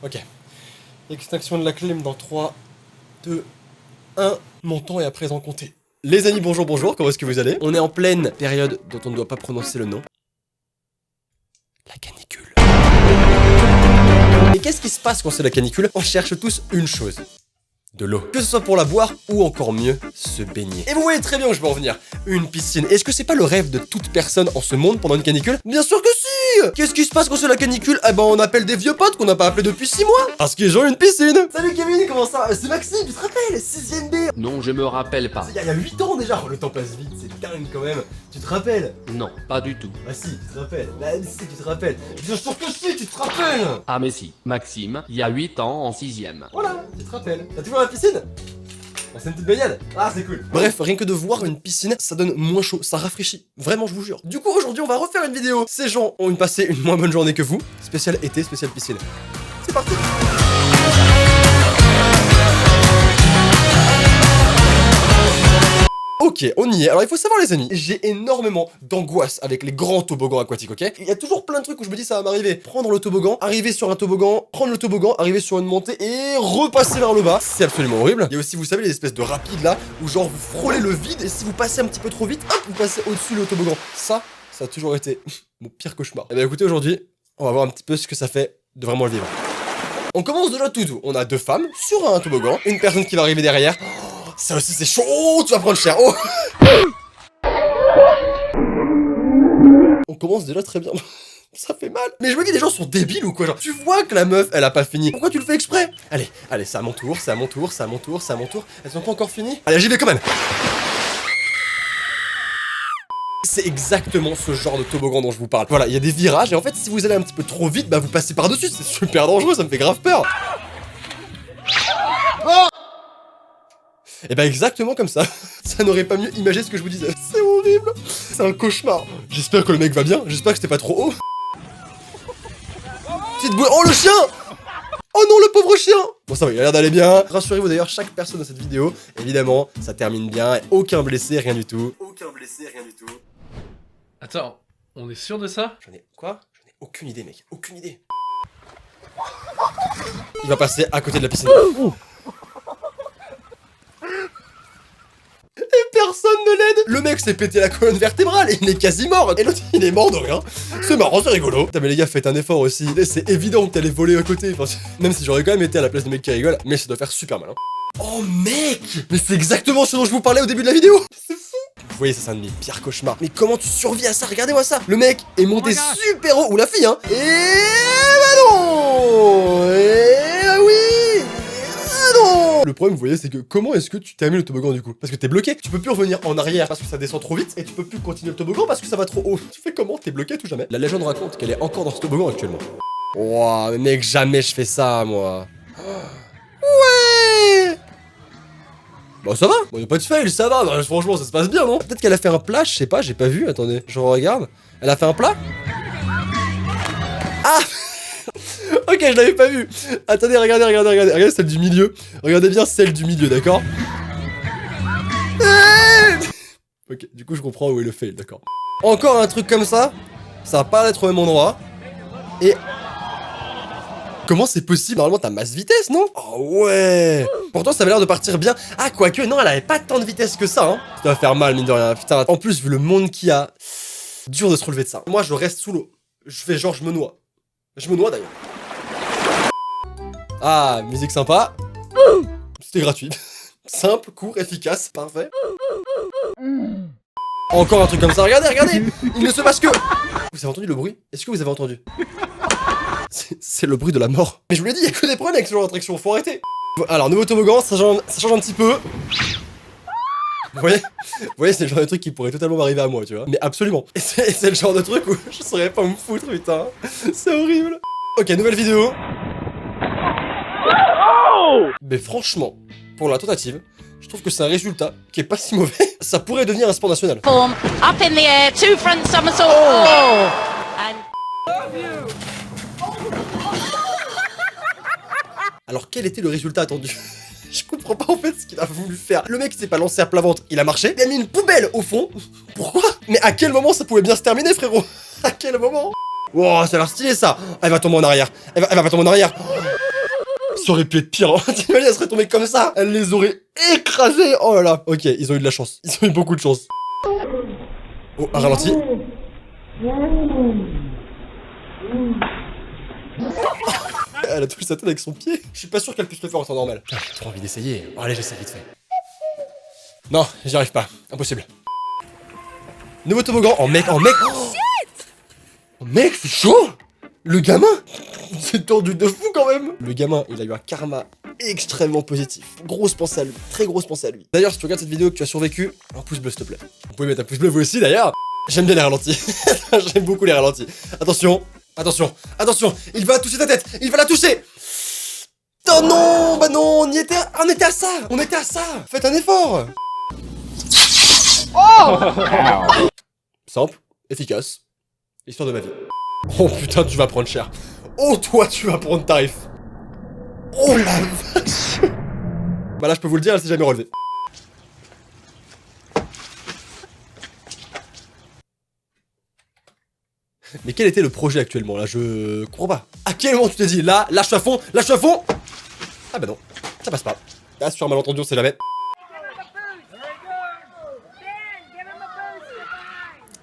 Ok. Extinction de la clim dans 3, 2, 1. Mon temps est à présent compté. Les amis, bonjour, bonjour, comment est-ce que vous allez? On est en pleine période dont on ne doit pas prononcer le nom. La canicule. Et qu'est-ce qui se passe quand c'est la canicule? On cherche tous une chose. De l'eau. Que ce soit pour la boire ou encore mieux, se baigner. Et vous voyez très bien où je veux en venir. Une piscine. Est-ce que c'est pas le rêve de toute personne en ce monde pendant une canicule? Bien sûr que si! Qu'est-ce qui se passe quand c'est la canicule? Eh ben on appelle des vieux potes qu'on n'a pas appelés depuis 6 mois. Parce qu'ils ont une piscine. Salut Kevin, comment ça va? C'est Maxime, tu te rappelles? 6ème B. Non, je me rappelle pas. Il y a 8 ans déjà. Oh, le temps passe vite, c'est dingue quand même. Tu te rappelles? Non, pas du tout. Bah si, tu te rappelles. Bah si, tu te rappelles. Bien sûr que si, tu te rappelles. Ah mais si, Maxime, il y a 8 ans en 6ème. Voilà, tu te rappelles. T'as toujours la piscine? Oh, c'est une petite baignade. Ah, c'est cool. Bref, rien que de voir une piscine, ça donne moins chaud, ça rafraîchit. Vraiment, je vous jure. Du coup, aujourd'hui, on va refaire une vidéo. Ces gens ont passé une moins bonne journée que vous. Spécial été, spécial piscine. C'est parti. Ok, on y est. Alors il faut savoir les amis, j'ai énormément d'angoisse avec les grands toboggans aquatiques, ok? Il y a toujours plein de trucs où je me dis ça va m'arriver. Prendre le toboggan, arriver sur un toboggan, prendre le toboggan, arriver sur une montée et repasser vers le bas. C'est absolument horrible. Il y a aussi, vous savez, les espèces de rapides là, où genre vous frôlez le vide et si vous passez un petit peu trop vite, hop, vous passez au-dessus le toboggan. Ça a toujours été mon pire cauchemar. Et bien écoutez, aujourd'hui, on va voir un petit peu ce que ça fait de vraiment le vivre. On commence déjà tout doux. On a 2 femmes sur un toboggan, une personne qui va arriver derrière. Ça aussi c'est chaud, oh, tu vas prendre cher, oh. On commence déjà très bien. Ça fait mal. Mais je me dis, les gens sont débiles ou quoi, genre, tu vois que la meuf, elle a pas fini. Pourquoi tu le fais exprès? Allez, c'est à mon tour, c'est à mon tour, c'est à mon tour, c'est à mon tour. Elles sont pas encore finies? Allez, j'y vais quand même. C'est exactement ce genre de toboggan dont je vous parle. Voilà, il y a des virages et en fait, si vous allez un petit peu trop vite, bah vous passez par-dessus. C'est super dangereux, ça me fait grave peur. Et bah exactement comme ça. Ça n'aurait pas mieux imagé ce que je vous disais. C'est horrible. C'est un cauchemar. J'espère que le mec va bien. J'espère que c'était pas trop haut. Petite boule. Oh le chien. Oh non le pauvre chien. Bon ça va, il a l'air d'aller bien. Rassurez-vous d'ailleurs, chaque personne dans cette vidéo, évidemment, ça termine bien. Aucun blessé, rien du tout. Aucun blessé, rien du tout. Attends, on est sûr de ça? J'en ai... Quoi? J'en ai aucune idée mec. Aucune idée. Il va passer à côté de la piscine. Personne ne l'aide. Le mec s'est pété la colonne vertébrale et il est quasi mort. Et l'autre il est mort de rien. C'est marrant, c'est rigolo. Putain mais les gars, faites un effort aussi. C'est évident que t'allais voler à côté. Enfin, même si j'aurais quand même été à la place des mecs qui rigolent. Mais ça doit faire super mal hein. Oh mec. Mais c'est exactement ce dont je vous parlais au début de la vidéo. C'est fou. Vous voyez, ça c'est un de mes pires cauchemars. Mais comment tu survis à ça? Regardez-moi ça. Le mec est monté super haut. Ou la fille hein. Et bah non. Et oui. Non. Le problème, vous voyez, c'est que comment est-ce que tu termines le toboggan du coup? Parce que t'es bloqué, tu peux plus revenir en arrière parce que ça descend trop vite et tu peux plus continuer le toboggan parce que ça va trop haut. Tu fais comment? T'es bloqué tout jamais. La légende raconte qu'elle est encore dans ce toboggan actuellement. Ouah, mais mec, jamais je fais ça, moi. Ouais. Bon, ça va. Bon, y'a pas de fail, ça va. Bah, franchement, ça se passe bien, non? Peut-être qu'elle a fait un plat, je sais pas, j'ai pas vu. Attendez, je regarde. Elle a fait un plat? Ah. Ok, je l'avais pas vu. Attendez, regardez celle du milieu. Regardez bien celle du milieu, d'accord? Ok, du coup je comprends où est le fail, d'accord. Encore un truc comme ça, ça va pas être au même endroit. Et... Comment c'est possible? Normalement t'as masse vitesse, non? Oh ouais. Pourtant ça avait l'air de partir bien. Ah quoique, non, elle avait pas tant de vitesse que ça, hein. Ça va faire mal, mine de rien, putain. En plus, vu le monde qu'il y a, dur de se relever de ça. Moi je reste sous l'eau. Je fais genre je me noie. Je me noie d'ailleurs. Ah, musique sympa. C'était gratuit. Simple, court, efficace, parfait. Encore un truc comme ça, regardez. Il ne se passe que... Vous avez entendu le bruit? Est-ce que vous avez entendu? C'est le bruit de la mort. Mais je vous l'ai dit, il y a que des problèmes avec ce genre d'attraction, faut arrêter. Alors, nouveau toboggan, ça change un petit peu. Vous voyez, c'est le genre de truc qui pourrait totalement m'arriver à moi, tu vois. Mais absolument. Et c'est le genre de truc où je saurais pas me foutre, putain. C'est horrible. Ok, nouvelle vidéo. Mais franchement, pour la tentative, je trouve que c'est un résultat qui est pas si mauvais. Ça pourrait devenir un sport national. Form up in the air, 2 front somersaults. Oh. Alors quel était le résultat attendu? Je comprends pas en fait ce qu'il a voulu faire. Le mec s'est pas lancé à plat ventre, il a marché, il a mis une poubelle au fond. Pourquoi? Mais à quel moment ça pouvait bien se terminer, frérot? À quel moment? Wow, ça a l'air stylé ça. Elle va tomber en arrière. Elle va tomber en arrière. Ça aurait pu être pire, hein. T'imagines, elle serait tombée comme ça. Elle les aurait écrasés. Oh là là. Ok, ils ont eu de la chance. Ils ont eu beaucoup de chance. Oh, un ralenti. Elle a touché sa tête avec son pied. Je suis pas sûr qu'elle puisse le faire en temps normal. Putain, j'ai trop envie d'essayer. Bon, allez, j'essaie vite fait. Non, j'y arrive pas. Impossible. Nouveau toboggan. Oh mec, oh mec. Oh mec, c'est chaud. Le gamin, c'est tordu de fou quand même. Le gamin, il a eu un karma extrêmement positif. Grosse pensée à lui, très grosse pensée à lui. D'ailleurs, si tu regardes cette vidéo et que tu as survécu, un pouce bleu s'il te plaît. Vous pouvez mettre un pouce bleu vous aussi d'ailleurs. J'aime bien les ralentis. J'aime beaucoup les ralentis. Attention, attention, attention. Il va toucher ta tête, il va la toucher. Oh non, bah non, on était à ça. On était à ça. Faites un effort. Oh. Simple, efficace. Histoire de ma vie. Oh putain, tu vas prendre cher. Oh toi, tu vas prendre tarif. Oh la vache. Bah là, je peux vous le dire, elle s'est jamais relevée. Mais quel était le projet actuellement là? Je comprends pas. À quel moment tu t'es dit là, lâche à fond, lâche à fond? Ah bah non, ça passe pas. Là, sur un malentendu, on sait jamais.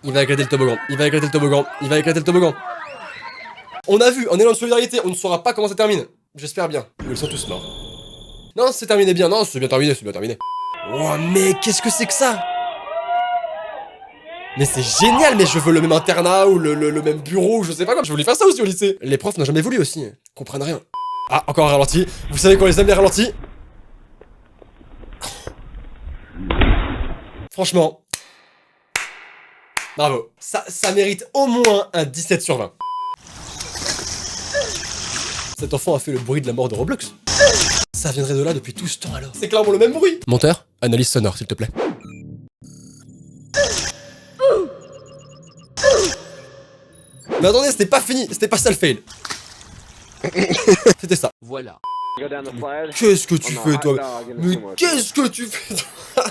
Il va éclater le toboggan, il va éclater le toboggan, il va éclater le toboggan. On a vu, en élan de solidarité, on ne saura pas comment ça termine. J'espère bien. Ils sont tous morts. Non, c'est terminé bien, non, c'est bien terminé, c'est bien terminé. Oh mais qu'est-ce que c'est que ça? Mais c'est génial, mais je veux le même internat ou le même bureau, je sais pas quoi. Je voulais faire ça aussi au lycée. Les profs n'ont jamais voulu aussi, ils comprennent rien. Ah, encore un ralenti. Vous savez qu'on les aime les ralentis. Franchement. Bravo. Ça mérite au moins un 17 sur 20. Cet enfant a fait le bruit de la mort de Roblox. Ça viendrait de là depuis tout ce temps alors. C'est clairement le même bruit. Monteur, analyse sonore s'il te plaît. Mais attendez, c'était pas fini, c'était pas ça le fail. C'était ça. Voilà. Qu'est-ce que tu fais toi? Mais qu'est-ce que tu fais toi?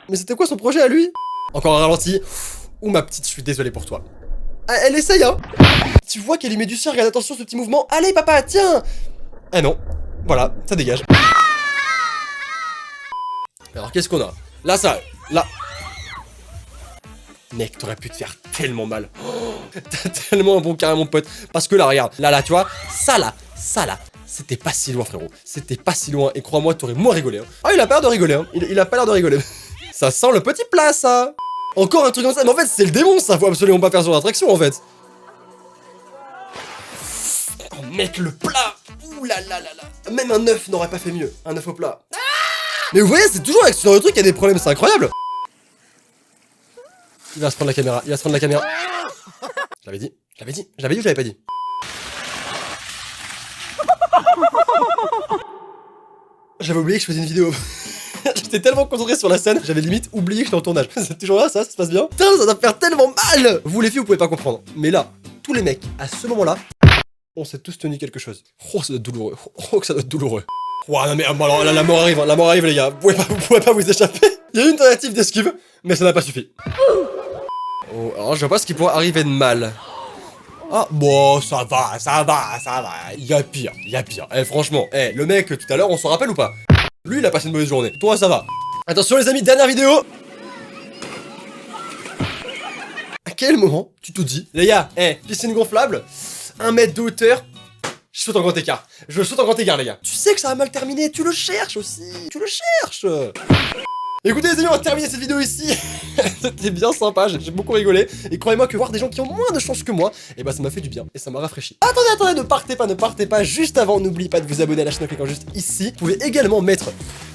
Mais c'était quoi son projet à lui? Encore un ralenti. Ouh ma petite, je suis désolé pour toi. Ah, elle essaye hein. Tu vois qu'elle y met du sien, regarde attention ce petit mouvement. Allez papa, tiens. Ah non, voilà, ça dégage. Alors qu'est-ce qu'on a? Là ça, là. Mec, t'aurais pu te faire tellement mal. Oh, t'as tellement un bon carré mon pote. Parce que là, regarde, là, tu vois, ça là, c'était pas si loin frérot. C'était pas si loin et crois-moi, t'aurais moins rigolé. Hein. Ah, il a pas l'air de rigoler, hein. Il a pas l'air de rigoler. Ça sent le petit plat, ça. Encore un truc comme ça, mais en fait, c'est le démon, ça. Faut absolument pas faire sur l'attraction, en fait. Oh mec, le plat. Ouh là là là là. Même un œuf n'aurait pas fait mieux. Un œuf au plat. Ah, mais vous voyez, c'est toujours avec ce genre de truc qu'il y a des problèmes, c'est incroyable. Il va se prendre la caméra, il va se prendre la caméra. Je l'avais dit, je l'avais dit ou je l'avais pas dit? J'avais oublié que je faisais une vidéo. J'étais tellement concentré sur la scène, j'avais limite oublié que j'étais en tournage. C'est toujours là, ça se passe bien? Putain, ça doit faire tellement mal! Vous les filles, vous pouvez pas comprendre. Mais là, tous les mecs, à ce moment-là, on s'est tous tenu quelque chose. Oh, ça doit être douloureux. Oh, que ça doit être douloureux. Oh, non mais alors, là, la mort arrive, hein. La mort arrive les gars. Vous pouvez pas vous échapper. Il y a eu une tentative d'esquive, mais ça n'a pas suffi. Oh, alors je vois pas ce qui pourrait arriver de mal. Ah, bon, ça va. Il y a pire. Eh, franchement, le mec, tout à l'heure, on s'en rappelle ou pas? Lui, il a passé une mauvaise journée. Toi, ça va. Attention, les amis, dernière vidéo. À quel moment tu te dis, les gars, piscine gonflable, 1 mètre de hauteur, je saute en grand écart. Je saute en grand écart, les gars. Tu sais que ça va mal terminer, tu le cherches aussi. Tu le cherches. Écoutez les amis, on va terminer cette vidéo ici. C'était bien sympa, j'ai beaucoup rigolé. Et croyez-moi que voir des gens qui ont moins de chance que moi, et bah ça m'a fait du bien et ça m'a rafraîchi. Attendez, ne partez pas. Juste avant, n'oubliez pas de vous abonner à la chaîne en cliquant juste ici. Vous pouvez également mettre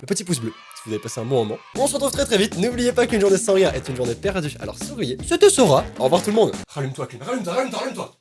le petit pouce bleu si vous avez passé un bon moment. On se retrouve très vite. N'oubliez pas qu'une journée sans rien est une journée perdue. Alors souriez, ce te sera. Au revoir tout le monde. Rallume-toi, Clem, rallume-toi.